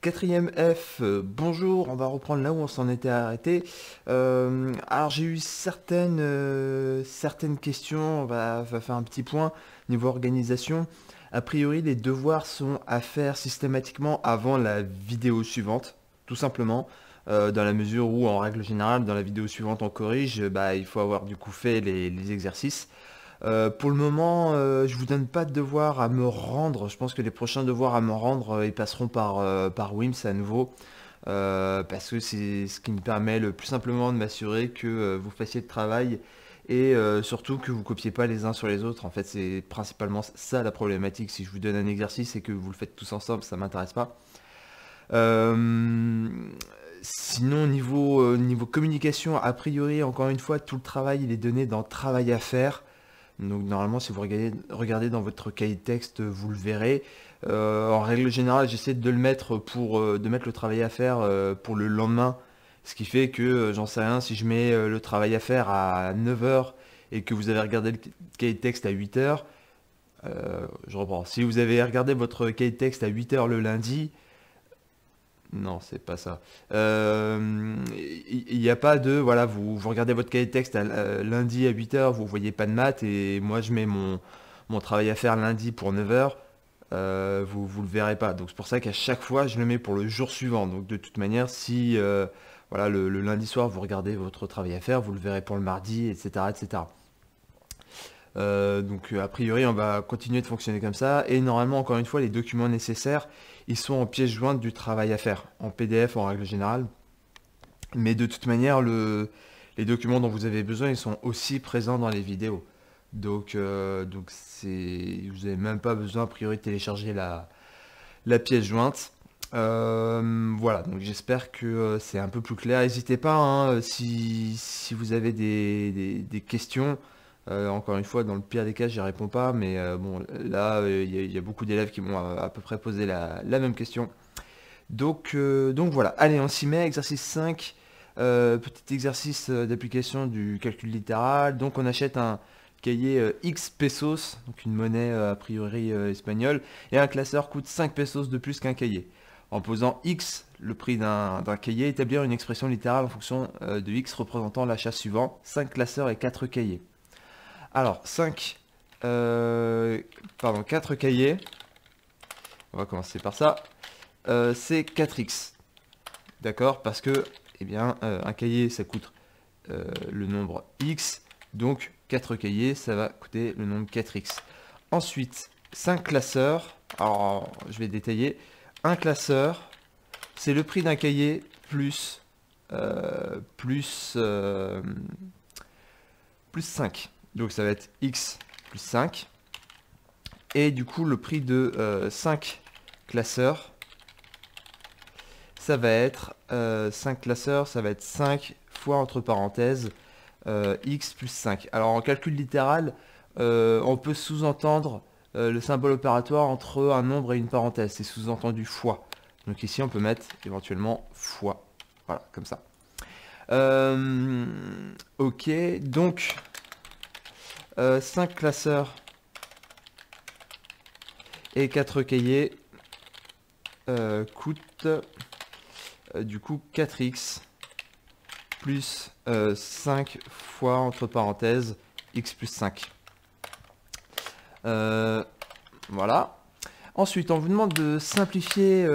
Quatrième F, bonjour, on va reprendre là où on s'en était arrêté. Alors j'ai eu certaines questions, on va faire un petit point niveau organisation. A priori, les devoirs sont à faire systématiquement avant la vidéo suivante, tout simplement, dans la mesure où, en règle générale, dans la vidéo suivante on corrige, il faut avoir du coup fait les exercices. Pour le moment, je vous donne pas de devoirs à me rendre. Je pense que les prochains devoirs à me rendre, ils passeront par Wims à nouveau. Parce que c'est ce qui me permet le plus simplement de m'assurer que vous fassiez le travail et surtout que vous copiez pas les uns sur les autres. En fait, c'est principalement ça la problématique. Si je vous donne un exercice et que vous le faites tous ensemble, ça m'intéresse pas. Euh, Sinon, niveau communication, a priori, encore une fois, tout le travail, il est donné dans travail à faire. Donc normalement, si vous regardez dans votre cahier de texte, vous le verrez. En règle générale, j'essaie de le mettre de mettre le travail à faire pour le lendemain. Ce qui fait que, j'en sais rien, si je mets le travail à faire à 9 heures et que vous avez regardé le cahier de texte à 8 heures, je reprends. Si vous avez regardé votre cahier de texte à 8 heures le lundi, non, c'est pas ça. Il n'y a pas de, voilà, vous regardez votre cahier de texte lundi à 8 heures, vous voyez pas de maths, et moi je mets mon travail à faire lundi pour 9 heures, vous le verrez pas. Donc c'est pour ça qu'à chaque fois, je le mets pour le jour suivant. Donc de toute manière, si voilà, le lundi soir, vous regardez votre travail à faire, vous le verrez pour le mardi, etc. etc. A priori, on va continuer de fonctionner comme ça. Et normalement, encore une fois, les documents nécessaires, ils sont en pièce jointe du travail à faire, en PDF en règle générale. Mais de toute manière, les documents dont vous avez besoin, ils sont aussi présents dans les vidéos. Vous n'avez même pas besoin, a priori, de télécharger la pièce jointe. Voilà, donc j'espère que c'est un peu plus clair. N'hésitez pas, hein, si vous avez des questions. Encore une fois, dans le pire des cas, j'y réponds pas, mais bon, là, il y a beaucoup d'élèves qui m'ont à peu près posé la même question. Donc voilà, allez, on s'y met, exercice 5, petit exercice d'application du calcul littéral. Donc on achète un cahier X pesos, donc une monnaie a priori espagnole, et un classeur coûte 5 pesos de plus qu'un cahier. En posant X, le prix d'un cahier, établir une expression littérale en fonction de X représentant l'achat suivant, 5 classeurs et 4 cahiers. Alors, 4 cahiers. On va commencer par ça. C'est 4x. D'accord? Parce que, eh bien, un cahier, ça coûte le nombre x. Donc, 4 cahiers, ça va coûter le nombre 4x. Ensuite, 5 classeurs. Alors, je vais détailler. Un classeur, c'est le prix d'un cahier plus 5. Donc ça va être x plus 5. Et du coup, le prix de 5 classeurs, ça va être 5 classeurs, ça va être 5 fois entre parenthèses x plus 5. Alors en calcul littéral, on peut sous-entendre le symbole opératoire entre un nombre et une parenthèse. C'est sous-entendu fois. Donc ici, on peut mettre éventuellement fois. Voilà, comme ça. Ok, donc 5 classeurs et 4 cahiers coûtent du coup 4x plus 5 fois entre parenthèses x plus 5. Voilà. Ensuite, on vous demande de simplifier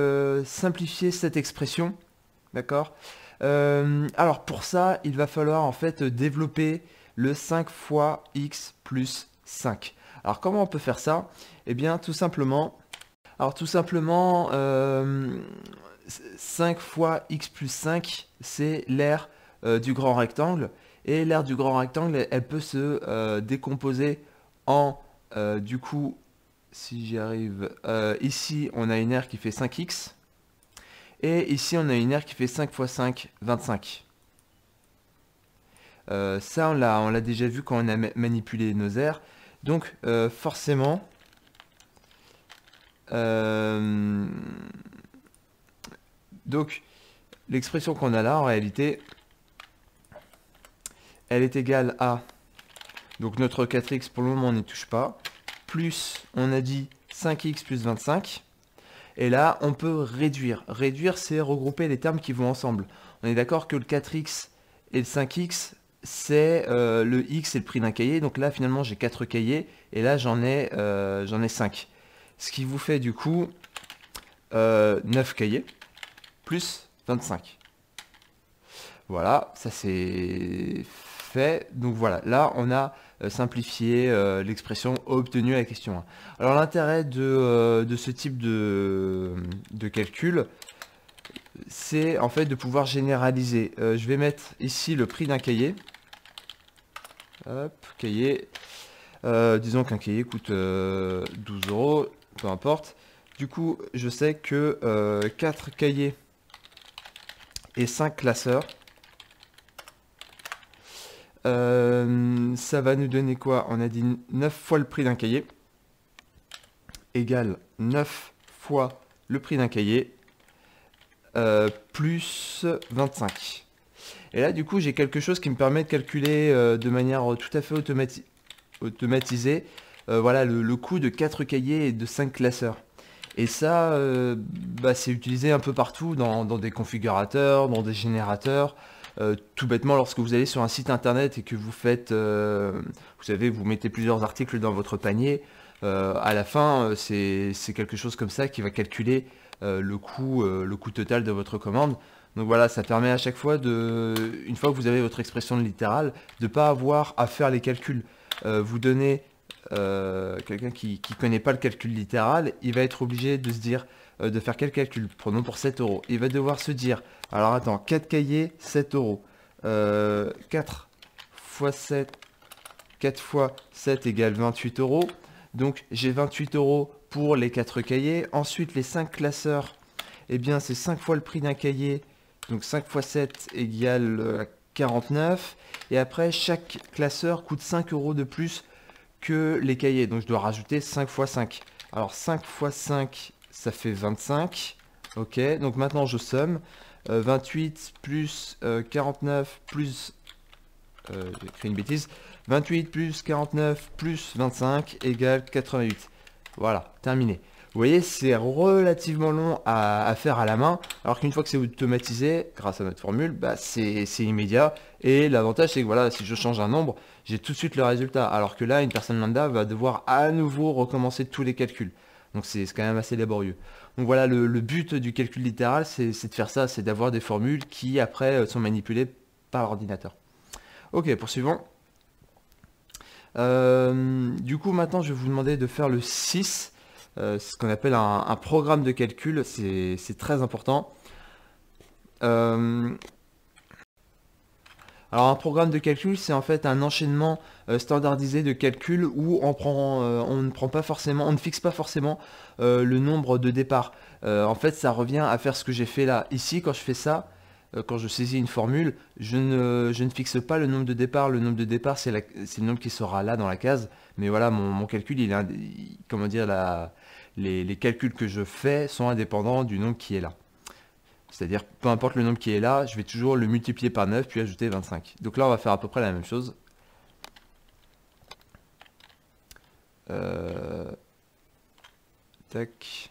cette expression. D'accord. Alors pour ça, il va falloir en fait développer le 5 fois x plus 5. Alors comment on peut faire ça? Eh bien tout simplement, 5 fois x plus 5, c'est l'aire du grand rectangle. Et l'aire du grand rectangle, elle peut se décomposer en, du coup, si j'y arrive, ici on a une aire qui fait 5x. Et ici on a une aire qui fait 5 fois 5, 25. Ça, on l'a déjà vu quand on a manipulé nos aires. Donc, forcément, l'expression qu'on a là, en réalité, elle est égale à, donc notre 4x, pour le moment, on n'y touche pas, plus, on a dit 5x plus 25. Et là, on peut réduire. Réduire, c'est regrouper les termes qui vont ensemble. On est d'accord que le 4x et le 5x, c'est le x, c'est le prix d'un cahier. Donc là, finalement, j'ai 4 cahiers. Et là, j'en ai 5. Ce qui vous fait du coup 9 cahiers plus 25. Voilà, ça c'est fait. Donc voilà, là, on a simplifié l'expression obtenue à la question 1. Alors l'intérêt de ce type de calcul, c'est en fait de pouvoir généraliser. Je vais mettre ici le prix d'un cahier. Hop, cahier. Disons qu'un cahier coûte 12 euros, peu importe. Du coup, je sais que 4 cahiers et 5 classeurs, ça va nous donner quoi? On a dit 9 fois le prix d'un cahier égale 9 fois le prix d'un cahier plus 25. Et là, du coup, j'ai quelque chose qui me permet de calculer de manière tout à fait automatisée voilà, le coût de 4 cahiers et de 5 classeurs. Et ça, c'est utilisé un peu partout dans des configurateurs, dans des générateurs. Tout bêtement, lorsque vous allez sur un site internet et que vous faites, vous savez, vous mettez plusieurs articles dans votre panier, à la fin, c'est quelque chose comme ça qui va calculer le coût total de votre commande. Donc voilà, ça permet à chaque fois, une fois que vous avez votre expression de littérale, de ne pas avoir à faire les calculs. Vous donnez quelqu'un qui ne connaît pas le calcul littéral, il va être obligé de se dire, de faire quel calcul? Prenons pour 7 euros. Il va devoir se dire, alors attends, 4 cahiers, 7 euros. 4 fois 7, 4 fois 7 égale 28 euros. Donc j'ai 28 euros pour les 4 cahiers. Ensuite, les 5 classeurs, eh bien c'est 5 fois le prix d'un cahier. Donc 5 fois 7 égale 49. Et après, chaque classeur coûte 5 euros de plus que les cahiers. Donc je dois rajouter 5 fois 5. Alors 5 fois 5, ça fait 25. Ok, donc maintenant je somme. 28 plus 49 plus... j'ai écrit une bêtise. 28 plus 49 plus 25 égale 88. Voilà, terminé. Vous voyez, c'est relativement long à faire à la main, alors qu'une fois que c'est automatisé, grâce à notre formule, c'est immédiat. Et l'avantage, c'est que voilà, si je change un nombre, j'ai tout de suite le résultat. Alors que là, une personne lambda va devoir à nouveau recommencer tous les calculs. Donc c'est quand même assez laborieux. Donc voilà, le but du calcul littéral, c'est de faire ça, c'est d'avoir des formules qui après sont manipulées par l'ordinateur. Ok, poursuivons. Du coup, maintenant, je vais vous demander de faire le 6. Ce qu'on appelle un programme de calcul, c'est très important. Alors un programme de calcul, c'est en fait un enchaînement standardisé de calcul où on ne fixe pas forcément le nombre de départ. En fait, ça revient à faire ce que j'ai fait là. Ici, quand je fais ça, quand je saisis une formule, je ne fixe pas le nombre de départ. Le nombre de départ, c'est le nombre qui sera là dans la case. Mais voilà, mon calcul, comment dire, les calculs que je fais sont indépendants du nombre qui est là. C'est-à-dire, peu importe le nombre qui est là, je vais toujours le multiplier par 9, puis ajouter 25. Donc là, on va faire à peu près la même chose. Tac.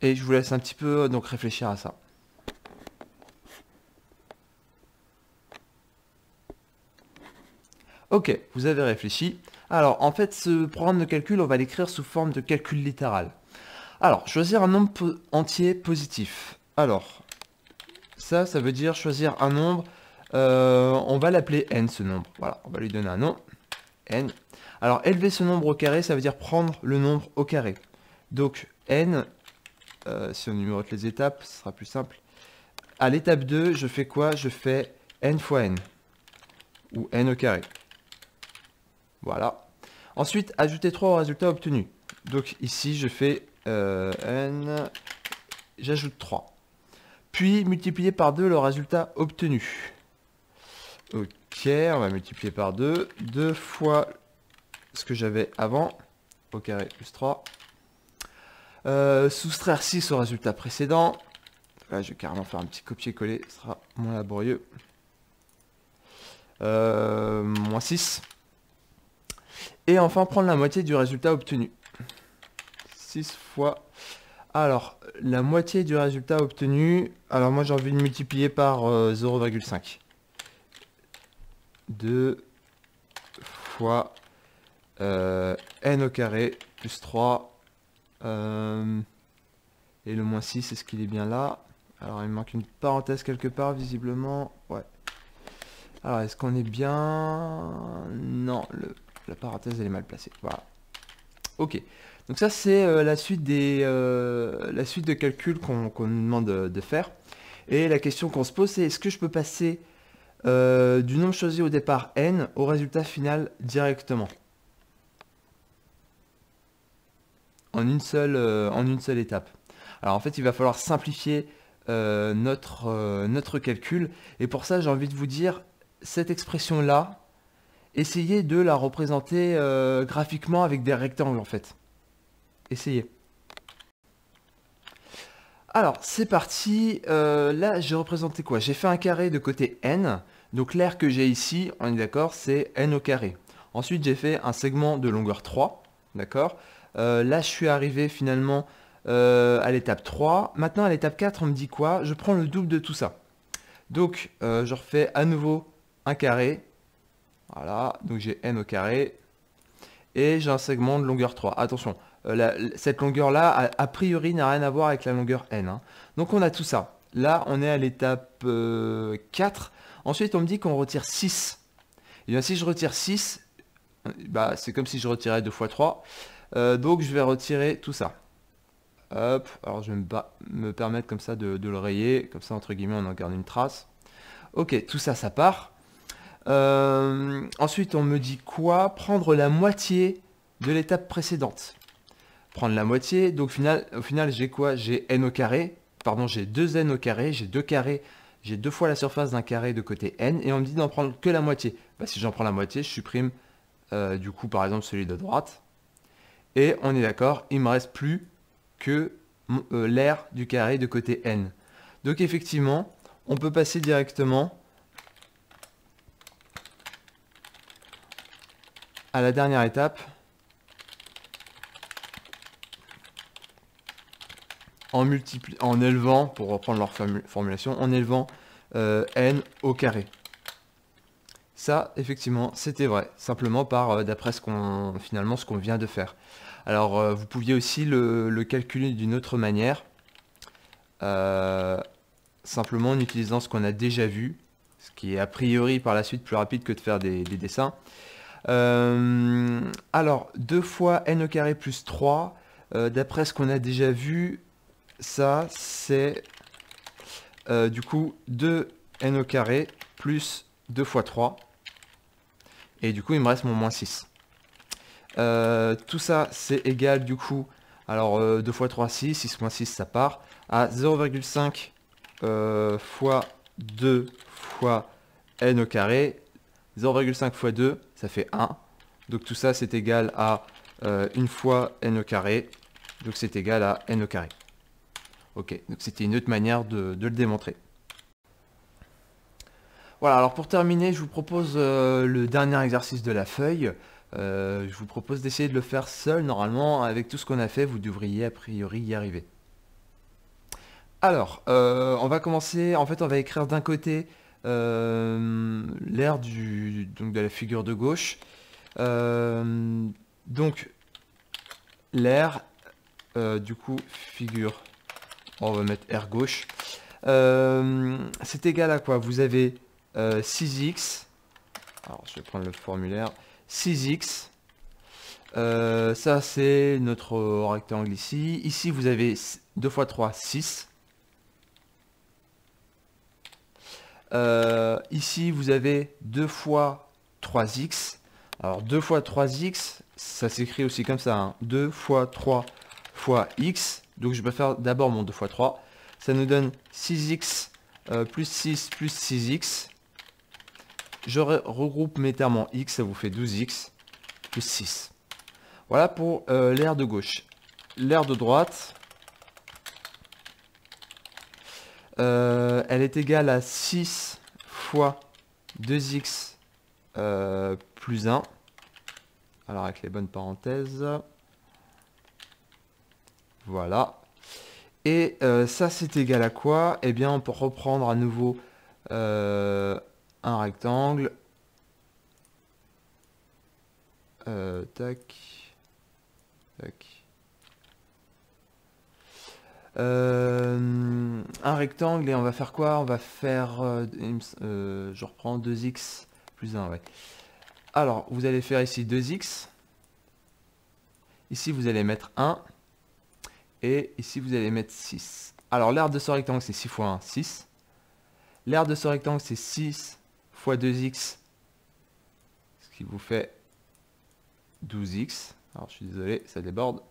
Et je vous laisse un petit peu donc réfléchir à ça. Ok, vous avez réfléchi. Alors, en fait, ce programme de calcul, on va l'écrire sous forme de calcul littéral. Alors, choisir un nombre entier positif. Alors, ça veut dire choisir un nombre. On va l'appeler n, ce nombre. Voilà, on va lui donner un nom. N. Alors, élever ce nombre au carré, ça veut dire prendre le nombre au carré. Donc, n, si on numérote les étapes, ce sera plus simple. À l'étape 2, je fais quoi? Je fais n fois n. Ou n au carré. Voilà. Ensuite, ajouter 3 au résultat obtenu. Donc ici, je fais n, j'ajoute 3. Puis, multiplier par 2 le résultat obtenu. Ok, on va multiplier par 2. 2 fois ce que j'avais avant, au carré plus 3. Soustraire 6 au résultat précédent. Là, je vais carrément faire un petit copier-coller, ce sera moins laborieux. Moins 6. Et enfin, prendre la moitié du résultat obtenu. 6 fois... Alors, la moitié du résultat obtenu, alors moi j'ai envie de multiplier par 0,5. 2 fois n au carré plus 3. Et le moins 6, est-ce qu'il est bien là? Alors il me manque une parenthèse quelque part visiblement. Ouais. Alors est-ce qu'on est bien? Non, la parenthèse elle est mal placée. Voilà. Ok. Donc ça c'est la suite de calculs qu'on nous demande de faire. Et la question qu'on se pose c'est est-ce que je peux passer du nombre choisi au départ n au résultat final directement en une seule étape. Alors en fait il va falloir simplifier notre calcul et pour ça j'ai envie de vous dire cette expression là, essayez de la représenter graphiquement avec des rectangles en fait. Essayez. Alors, c'est parti. Là, j'ai représenté quoi? J'ai fait un carré de côté n. Donc, l'air que j'ai ici, on est d'accord, c'est n au carré. Ensuite, j'ai fait un segment de longueur 3. D'accord. Là, je suis arrivé finalement à l'étape 3. Maintenant, à l'étape 4, on me dit quoi? Je prends le double de tout ça. Donc, je refais à nouveau un carré. Voilà. Donc, j'ai n au carré. Et j'ai un segment de longueur 3. Attention. Cette longueur-là, a priori, n'a rien à voir avec la longueur n. Hein. Donc on a tout ça. Là, on est à l'étape 4. Ensuite, on me dit qu'on retire 6. Et bien, si je retire 6, bah, c'est comme si je retirais 2 fois 3. Donc, je vais retirer tout ça. Hop, alors je vais me permettre comme ça de le rayer. Comme ça, entre guillemets, on en garde une trace. Ok, tout ça, ça part. Ensuite, on me dit quoi? Prendre la moitié de l'étape précédente. Prendre la moitié, donc au final j'ai quoi? J'ai n au carré, pardon, j'ai 2n au carré, j'ai 2 carrés, j'ai 2 fois la surface d'un carré de côté n, et on me dit d'en prendre que la moitié. Bah, si j'en prends la moitié, je supprime du coup par exemple celui de droite, et on est d'accord, il me reste plus que l'air du carré de côté n. Donc effectivement, on peut passer directement à la dernière étape, en élevant, pour reprendre leur formulation, en élevant n au carré. Ça, effectivement, c'était vrai, simplement d'après ce qu'on vient de faire. Alors, vous pouviez aussi le calculer d'une autre manière, simplement en utilisant ce qu'on a déjà vu, ce qui est a priori par la suite plus rapide que de faire des dessins. Alors, 2 fois n au carré plus 3, d'après ce qu'on a déjà vu, ça c'est du coup 2n au carré plus 2 fois 3. Et du coup il me reste mon moins 6. Tout ça c'est égal du coup, alors 2 fois 3, 6, 6 moins 6 ça part, à 0,5 fois 2 fois n au carré. 0,5 fois 2 ça fait 1. Donc tout ça c'est égal à 1 fois n au carré. Donc c'est égal à n au carré. Ok, donc c'était une autre manière de le démontrer. Voilà, alors pour terminer, je vous propose le dernier exercice de la feuille. Je vous propose d'essayer de le faire seul. Normalement, avec tout ce qu'on a fait, vous devriez a priori y arriver. Alors, on va commencer. En fait, on va écrire d'un côté l'aire de la figure de gauche. Donc, l'aire, du coup, figure. On va mettre R gauche. C'est égal à quoi? Vous avez 6x. Alors, je vais prendre le formulaire. 6x. Ça, c'est notre rectangle ici. Ici, vous avez 2 fois 3, 6. Ici, vous avez 2 fois 3x. Alors, 2 fois 3x, ça s'écrit aussi comme ça. Hein. 2 fois 3 fois x. Donc, je vais faire d'abord mon 2 fois 3. Ça nous donne 6x plus 6 plus 6x. Je regroupe mes termes en x, ça vous fait 12x plus 6. Voilà pour l'aire de gauche. L'aire de droite, elle est égale à 6 fois 2x plus 1. Alors avec les bonnes parenthèses. Voilà. Et ça, c'est égal à quoi? Eh bien, on peut reprendre à nouveau un rectangle. Tac. Tac. Un rectangle et on va faire quoi? On va faire, je reprends 2x plus 1, ouais. Alors, vous allez faire ici 2x. Ici, vous allez mettre 1. Et ici, vous allez mettre 6. Alors, l'aire de ce rectangle, c'est 6 fois 1, 6. L'aire de ce rectangle, c'est 6 fois 2x. Ce qui vous fait 12x. Alors, je suis désolé, ça déborde.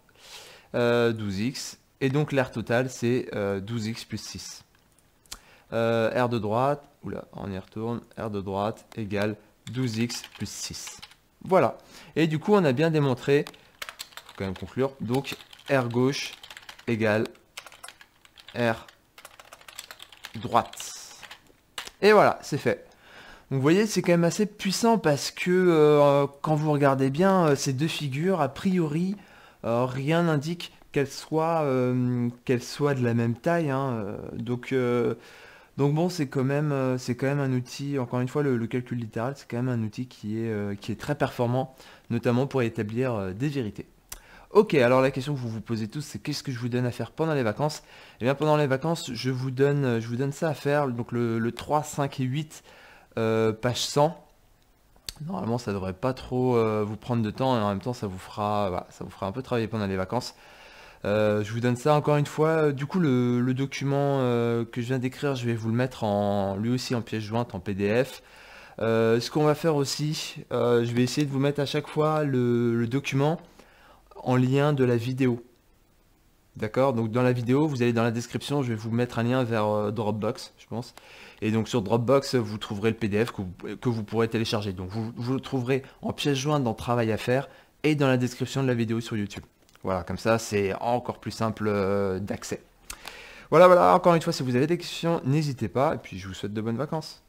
12x. Et donc, l'aire totale, c'est 12x plus 6. R de droite, oula, on y retourne. R de droite égale 12x plus 6. Voilà. Et du coup, on a bien démontré, faut quand même conclure, donc R gauche égale R droite. Et voilà, c'est fait. Donc vous voyez, c'est quand même assez puissant parce que quand vous regardez bien ces deux figures, a priori, rien n'indique qu'elles soient de la même taille, hein. Donc bon, c'est quand même un outil, encore une fois, le calcul littéral, c'est quand même un outil qui est très performant, notamment pour établir des vérités. Ok, alors la question que vous vous posez tous, c'est qu'est-ce que je vous donne à faire pendant les vacances? Eh bien, pendant les vacances, je vous donne ça à faire, donc le 3, 5 et 8, page 100. Normalement, ça devrait pas trop vous prendre de temps, et en même temps, voilà, ça vous fera un peu travailler pendant les vacances. Je vous donne ça encore une fois. Du coup, le document que je viens d'écrire, je vais vous le mettre lui aussi en pièce jointe, en PDF. Ce qu'on va faire aussi, je vais essayer de vous mettre à chaque fois le document en lien de la vidéo. D'accord? Donc dans la vidéo, vous allez dans la description, je vais vous mettre un lien vers Dropbox, je pense. Et donc sur Dropbox, vous trouverez le PDF que vous pourrez télécharger. Donc vous le trouverez en pièce jointe dans Travail à faire et dans la description de la vidéo sur YouTube. Voilà, comme ça, c'est encore plus simple d'accès. Voilà, encore une fois, si vous avez des questions, n'hésitez pas. Et puis je vous souhaite de bonnes vacances.